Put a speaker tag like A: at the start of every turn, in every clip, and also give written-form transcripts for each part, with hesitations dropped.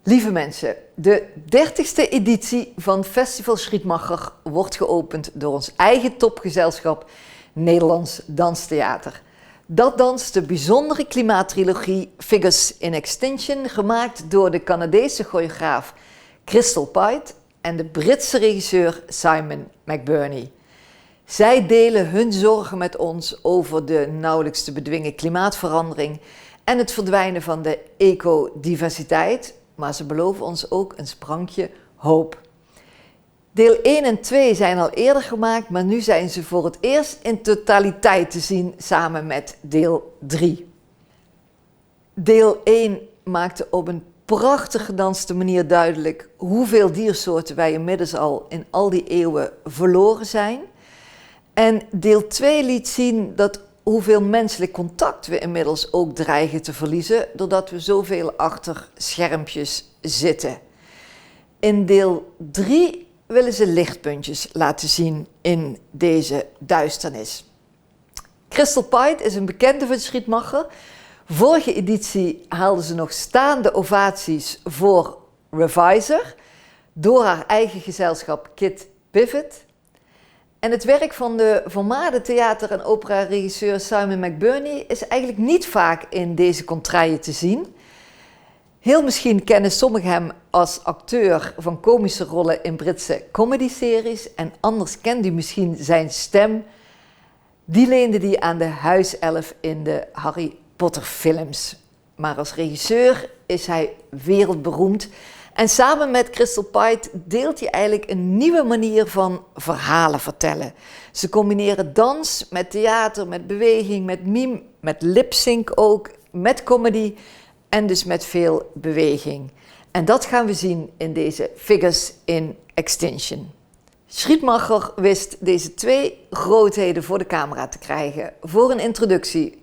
A: Lieve mensen, de 30ste editie van Festival Schietmacher wordt geopend door ons eigen topgezelschap Nederlands Danstheater. Dat danst de bijzondere klimaattrilogie Figures in Extinction, gemaakt door de Canadese choreograaf Crystal Pite en de Britse regisseur Simon McBurney. Zij delen hun zorgen met ons over de nauwelijks te bedwingen klimaatverandering en het verdwijnen van de ecodiversiteit, maar ze beloven ons ook een sprankje hoop. Deel 1 en 2 zijn al eerder gemaakt, maar nu zijn ze voor het eerst in totaliteit te zien samen met deel 3. Deel 1 maakte op een prachtig gedanste manier duidelijk hoeveel diersoorten wij inmiddels al in al die eeuwen verloren zijn. En deel 2 liet zien dat hoeveel menselijk contact we inmiddels ook dreigen te verliezen, doordat we zoveel achter schermpjes zitten. In deel 3 willen ze lichtpuntjes laten zien in deze duisternis. Crystal Pite is een bekende van Schietmacher. Vorige editie haalde ze nog staande ovaties voor Revisor door haar eigen gezelschap Kit Pivot. En het werk van de vermaarde theater- en opera-regisseur Simon McBurney is eigenlijk niet vaak in deze contraien te zien. Heel misschien kennen sommigen hem als acteur van komische rollen in Britse comedy-series en anders kent u misschien zijn stem. Die leende hij aan de huiself in de Harry Potter films. Maar als regisseur is hij wereldberoemd. En samen met Crystal Pite deelt hij eigenlijk een nieuwe manier van verhalen vertellen. Ze combineren dans met theater, met beweging, met mime, met lip-sync ook, met comedy en dus met veel beweging. En dat gaan we zien in deze Figures in Extinction. Schietmacher wist deze twee grootheden voor de camera te krijgen voor een introductie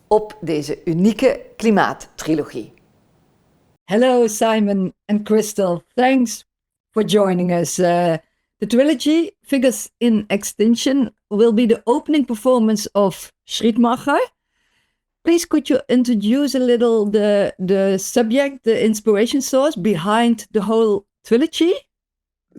A: op deze unieke klimaattrilogie.
B: Hello, Simon and Crystal. Thanks for joining us. The trilogy, Figures in Extinction, will be the opening performance of Schietmacher. Please, could you introduce a little the subject, the inspiration source behind the whole trilogy?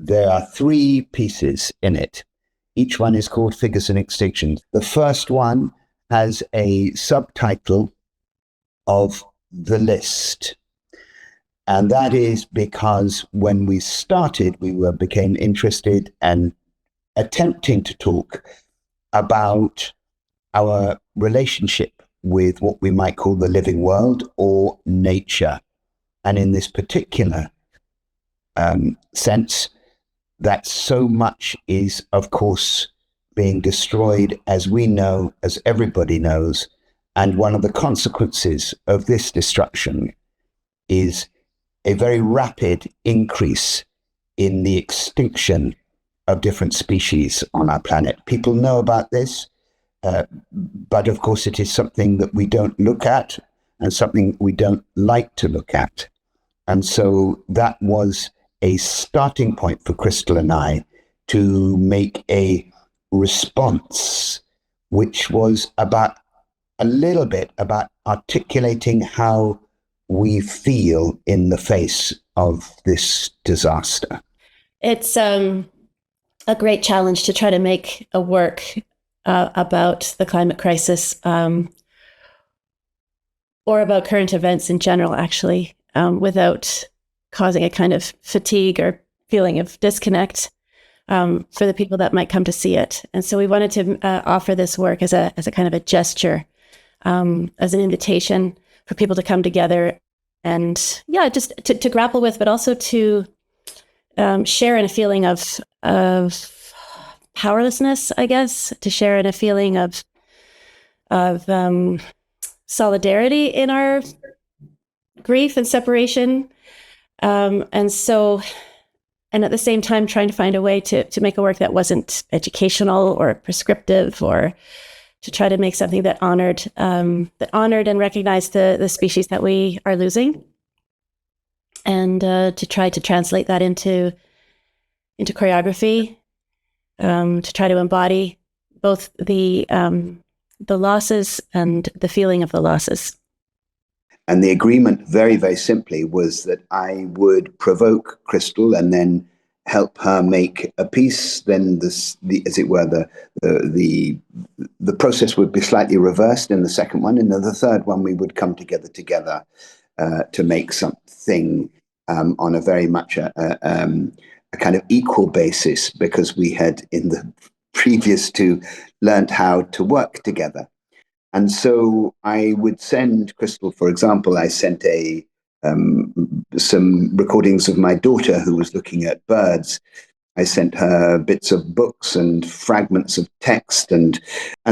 C: There are 3 pieces in it. Each one is called Figures in Extinction. The first one has a subtitle of The List. And that is because when we started, we became interested and attempting to talk about our relationship with what we might call the living world or nature. And in this particular sense, that so much is, of course, being destroyed, as we know, as everybody knows. And one of the consequences of this destruction is a very rapid increase in the extinction of different species on our planet. People know about this, but of course it is something that we don't look at and something we don't like to look at. And so that was a starting point for Crystal and I to make a response, which was about a little bit about articulating how we feel in the face of this disaster.
D: It's a great challenge to try to make a work about the climate crisis or about current events in general, actually, without causing a kind of fatigue or feeling of disconnect for the people that might come to see it. And so we wanted to offer this work as a kind of a gesture, as an invitation for people to come together and just to grapple with, but also to share in a feeling of powerlessness, I guess, to share in a feeling of solidarity in our grief and separation. And at the same time, trying to find a way to make a work that wasn't educational or prescriptive, or to try to make something that honored and recognized the species that we are losing, and to try to translate that into choreography, to try to embody both the losses and the feeling of the losses.
C: And the agreement, very, very simply, was that I would provoke Crystal and then help her make a piece. Then, as it were, the process would be slightly reversed in the second one. And in the third one, we would come together to make something on a very much a kind of equal basis, because we had in the previous two learned how to work together. And so I would send Crystal, for example, I sent some recordings of my daughter who was looking at birds. I sent her bits of books and fragments of text. And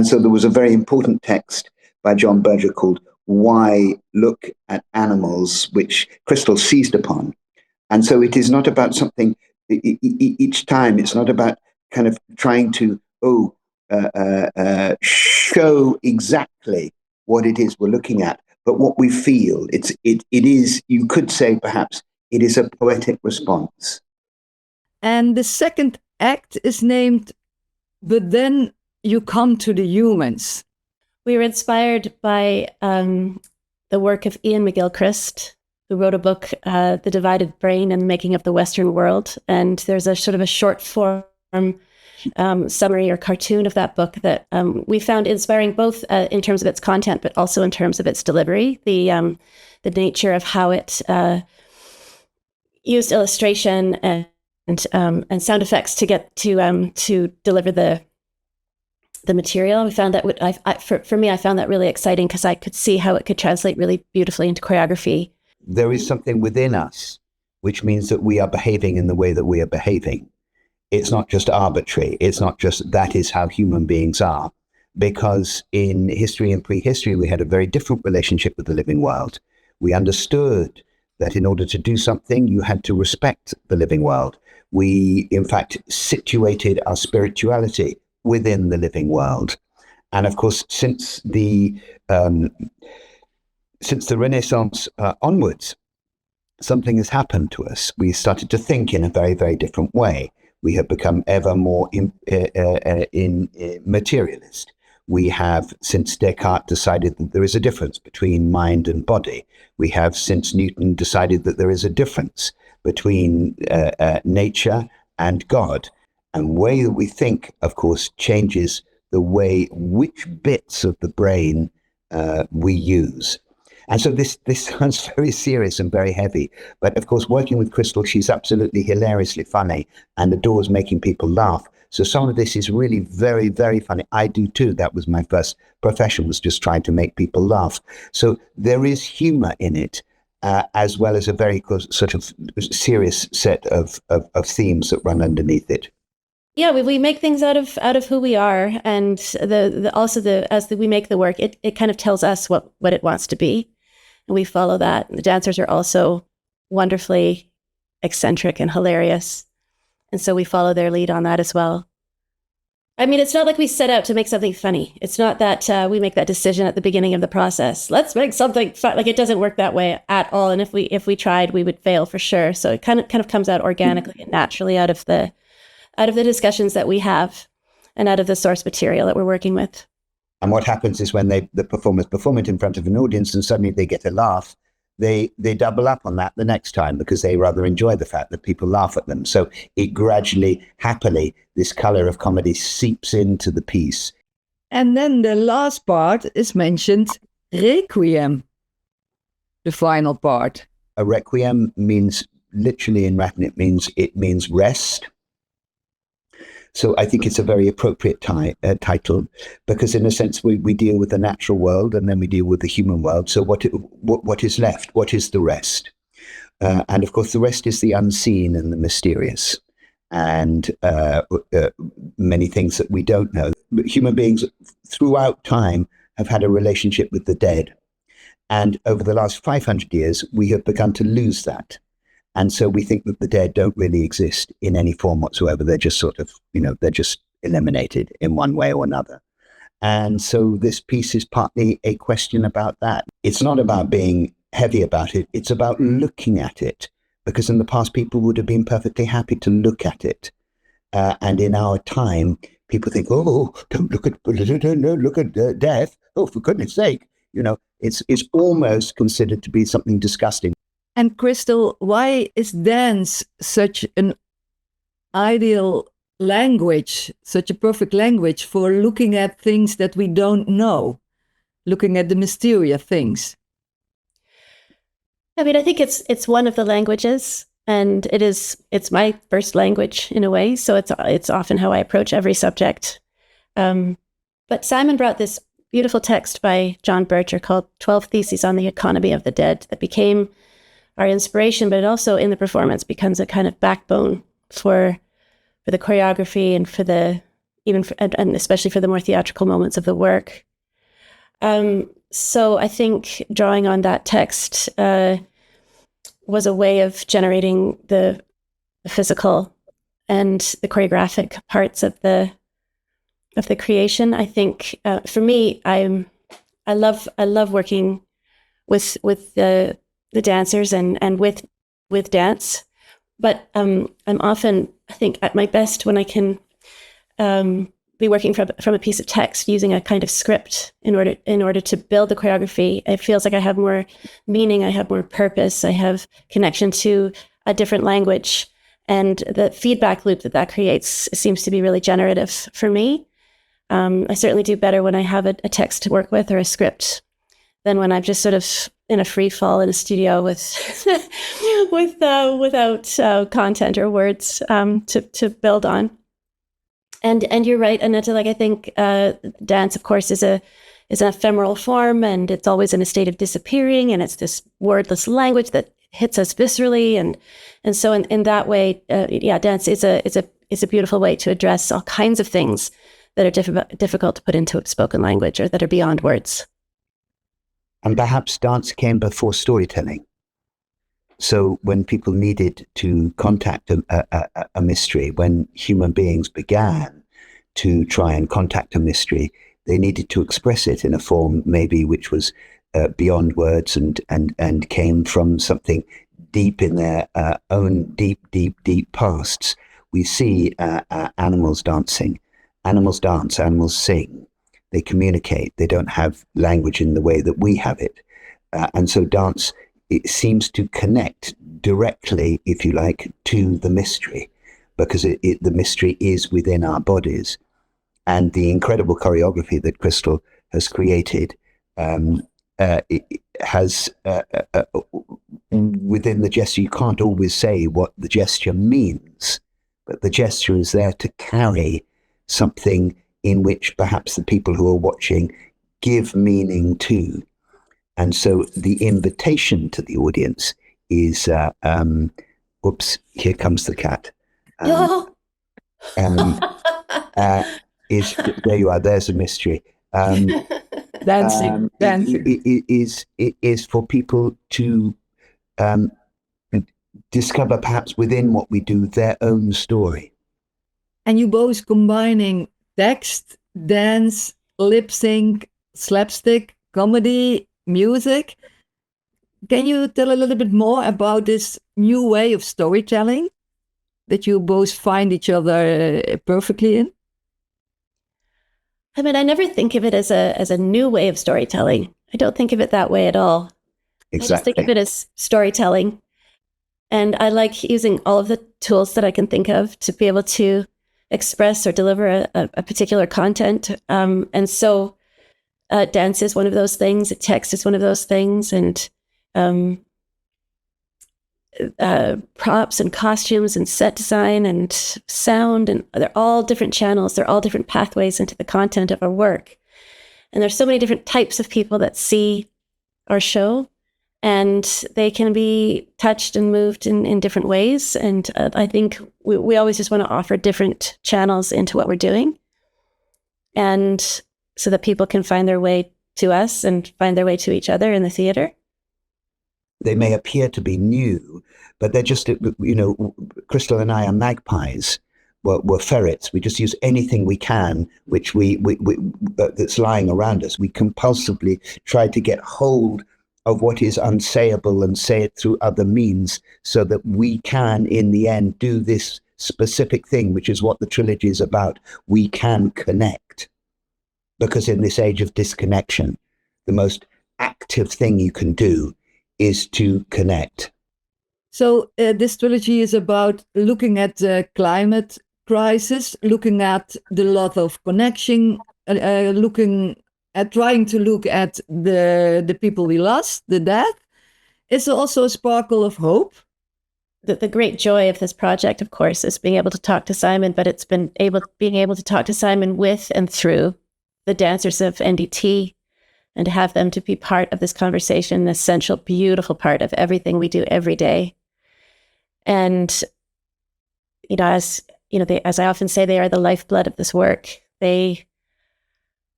C: so there was a very important text by John Berger called Why Look at Animals, which Crystal seized upon. And so it is not about something, each time, it's not about kind of trying to, show exactly what it is we're looking at, but what we feel. It is, you could say perhaps, it is a poetic response.
B: And the second act is named But Then You Come to the Humans.
D: We were inspired by the work of Ian McGilchrist, who wrote a book, The Divided Brain and the Making of the Western World. And there's a sort of a short form summary or cartoon of that book that we found inspiring, both in terms of its content, but also in terms of its delivery. The nature of how it used illustration and sound effects to get to deliver the material. We found that for me, I found that really exciting, because I could see how it could translate really beautifully into choreography.
C: There is something within us, which means that we are behaving in the way that we are behaving. It's not just arbitrary. It's not just that is how human beings are. Because in history and prehistory, we had a very different relationship with the living world. We understood that in order to do something, you had to respect the living world. We, in fact, situated our spirituality within the living world. And of course, since the Renaissance onwards, something has happened to us. We started to think in a very, very different way. We have become ever more materialist. We have, since Descartes, decided that there is a difference between mind and body. We have, since Newton, decided that there is a difference between nature and God. And the way that we think, of course, changes the way which bits of the brain we use. And so this sounds very serious and very heavy. But of course, working with Crystal, she's absolutely hilariously funny and adores making people laugh. So some of this is really very, very funny. I do too. That was my first profession, was just trying to make people laugh. So there is humor in it, as well as a very sort of serious set of themes that run underneath it.
D: Yeah, we make things out of who we are, and as we make the work, it kind of tells us what it wants to be, and we follow that. The dancers are also wonderfully eccentric and hilarious, and so we follow their lead on that as well. I mean, it's not like we set out to make something funny. It's not that we make that decision at the beginning of the process. Let's make something fun. Like, it doesn't work that way at all. And if we tried, we would fail for sure. So it kind of comes out organically and naturally out of the discussions that we have and out of the source material that we're working with.
C: And what happens is when the performers perform it in front of an audience and suddenly they get a laugh, they double up on that the next time, because they rather enjoy the fact that people laugh at them. So it gradually, happily, this color of comedy seeps into the piece.
B: And then the last part is mentioned, requiem, the final part.
C: A requiem means, literally in Latin, it means rest. So I think it's a very appropriate title, because in a sense we deal with the natural world and then we deal with the human world. So what is left? What is the rest? And of course, the rest is the unseen and the mysterious, and many things that we don't know. But human beings throughout time have had a relationship with the dead. And over the last 500 years, we have begun to lose that. And so we think that the dead don't really exist in any form whatsoever. They're just sort of, they're just eliminated in one way or another. And so this piece is partly a question about that. It's not about being heavy about it. It's about looking at it, because in the past, people would have been perfectly happy to look at it. And in our time, people think, oh, don't look at death. Oh, for goodness sake. It's almost considered to be something disgusting.
B: And Crystal, why is dance such an ideal language, such a perfect language for looking at things that we don't know, looking at the mysterious things?
D: I mean, I think it's one of the languages, and it's my first language in a way. So it's often how I approach every subject. But Simon brought this beautiful text by John Bircher called 12 Theses on the Economy of the Dead that became our inspiration, but it also in the performance becomes a kind of backbone for the choreography and for and especially for the more theatrical moments of the work. So I think drawing on that text was a way of generating the physical and the choreographic parts of the creation. I think for me, I love working with the dancers and with dance, but I'm often, I think, at my best when I can be working from a piece of text using a kind of script in order to build the choreography. It feels like I have more meaning, I have more purpose, I have connection to a different language, and the feedback loop that creates seems to be really generative for me. I certainly do better when I have a text to work with or a script than when I'm just sort of in a free fall in a studio without content or words to build on. And you're right, Anita. Like I think dance, of course, is an ephemeral form, and it's always in a state of disappearing. And it's this wordless language that hits us viscerally, and so in that way, dance is a beautiful way to address all kinds of things that are difficult to put into spoken language or that are beyond words.
C: And perhaps dance came before storytelling. So when people needed to contact a mystery, when human beings began to try and contact a mystery, they needed to express it in a form maybe which was beyond words and came from something deep in their own deep pasts. We see animals dancing. Animals dance, animals sing. They communicate. They don't have language in the way that we have it. And so dance, it seems to connect directly, if you like, to the mystery, because the mystery is within our bodies. And the incredible choreography that Crystal has created has, within the gesture, you can't always say what the gesture means, but the gesture is there to carry something in which perhaps the people who are watching give meaning to. And so the invitation to the audience is, oops, here comes the cat. Is there you are, there's a mystery.
B: Dancing.
C: Is for people to discover perhaps within what we do their own story.
B: And you both combining text, dance, lip sync, slapstick, comedy, music. Can you tell a little bit more about this new way of storytelling that you both find each other perfectly in?
D: I mean, I never think of it as a new way of storytelling. I don't think of it that way at all.
C: Exactly.
D: I just think of it as storytelling. And I like using all of the tools that I can think of to be able to express or deliver a particular content. And so dance is one of those things, text is one of those things, and props and costumes and set design and sound, and they're all different channels, they're all different pathways into the content of our work. And there's so many different types of people that see our show, and they can be touched and moved in different ways. And I think we always just want to offer different channels into what we're doing, and so that people can find their way to us and find their way to each other in the theater.
C: They may appear to be new, but they're just, Crystal and I are magpies. We're ferrets. We just use anything we can, which we that's lying around us. We compulsively try to get hold of what is unsayable and say it through other means, so that we can, in the end, do this specific thing, which is what the trilogy is about. We can connect. Because in this age of disconnection, the most active active thing you can do is to connect.
B: So this trilogy is about looking at the climate crisis, looking at the lot of connection, looking at trying to look at the people we lost, the death. Is there also a sparkle of hope?
D: The great joy of this project, of course, is being able to talk to Simon, but it's being able to talk to Simon with and through the dancers of NDT, and to have them to be part of this conversation, an essential, beautiful part of everything we do every day. And, as I often say, they are the lifeblood of this work. They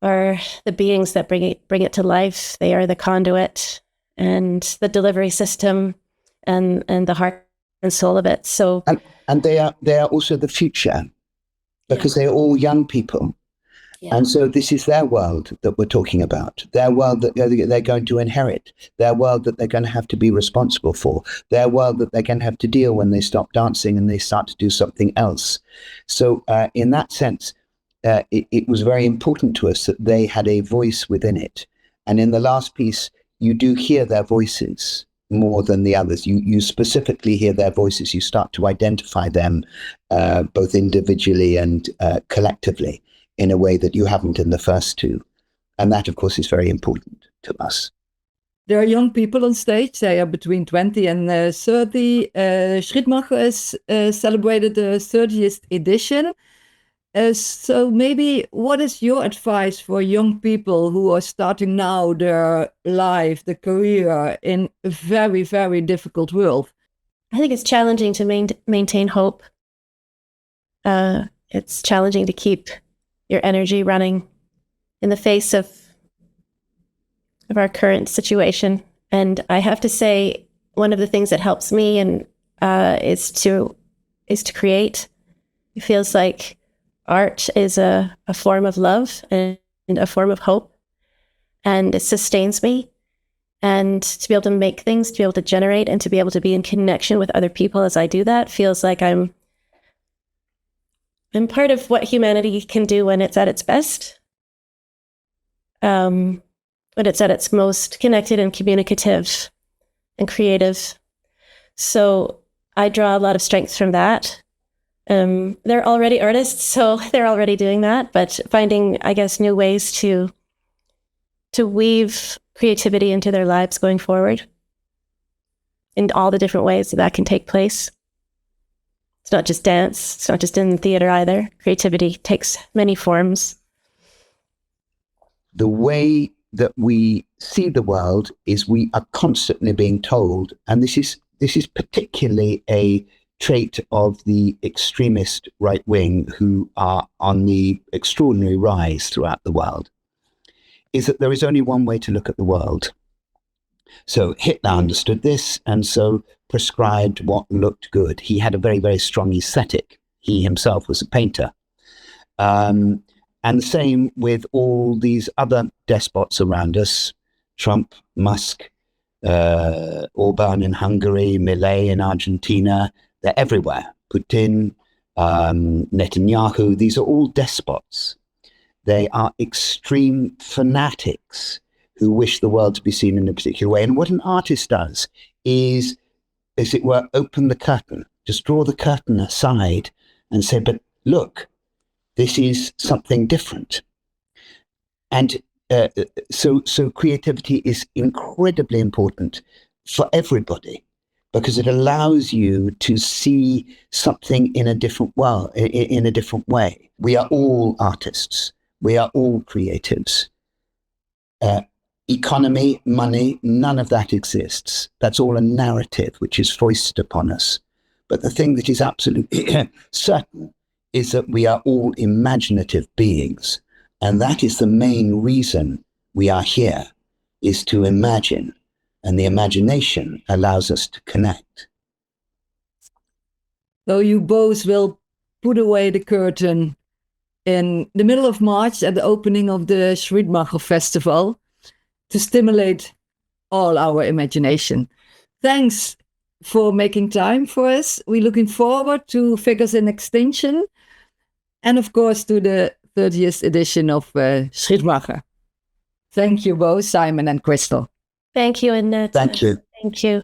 D: are the beings that bring it to life. They are the conduit and the delivery system and the heart and soul of it. So,
C: and they are also the future, because they're all young people.
D: Yeah.
C: And so this is their world that we're talking about, their world that they're going to inherit, their world that they're going to have to be responsible for, their world that they're going to have to deal when they stop dancing and they start to do something else. So in that sense, it was very important to us that they had a voice within it. And in the last piece, you do hear their voices more than the others. You specifically hear their voices. You start to identify them both individually and collectively, in a way that you haven't in the first two. And that, of course, is very important to us.
B: There are young people on stage. They are between 20 and 30. Schrittmacher has celebrated the 30th edition. So maybe what is your advice for young people who are starting now their life, their career in a very, very difficult world?
D: I think it's challenging to maintain hope. It's challenging to keep your energy running in the face of our current situation. And I have to say, one of the things that helps me is to create. It feels like art is a form of love and a form of hope, and it sustains me. And to be able to make things, to be able to generate, and to be able to be in connection with other people as I do that feels like I'm part of what humanity can do when it's at its best, when it's at its most connected and communicative and creative. So I draw a lot of strength from that. They're already artists, so they're already doing that, but finding, I guess, new ways to weave creativity into their lives going forward in all the different ways that can take place. It's not just dance. It's not just in theater either. Creativity takes many forms.
C: The way that we see the world is we are constantly being told, and this is particularly a trait of the extremist right wing who are on the extraordinary rise throughout the world, is that there is only one way to look at the world. So Hitler understood this, and so prescribed what looked good. He had a very, very strong aesthetic. He himself was a painter. And the same with all these other despots around us, Trump, Musk, Orban in Hungary, Milei in Argentina. They're everywhere. Putin, Netanyahu, these are all despots. They are extreme fanatics who wish the world to be seen in a particular way. And what an artist does is, as it were, open the curtain, just draw the curtain aside and say, but look, this is something different. And so creativity is incredibly important for everybody, because it allows you to see something in a different world, in a different way. We are all artists. We are all creatives. Economy, money, none of that exists. That's all a narrative which is foisted upon us. But the thing that is absolutely certain is that we are all imaginative beings. And that is the main reason we are here, is to imagine. And the imagination allows us to connect.
B: So you both will put away the curtain in the middle of March at the opening of the Schrittmacher Festival to stimulate all our imagination. Thanks for making time for us. We're looking forward to Figures in Extinction and, of course, to the 30th edition of Schrittmacher. Thank you both, Simon and Crystal.
D: Thank you, Annette.
C: Thank you.
D: Thank you.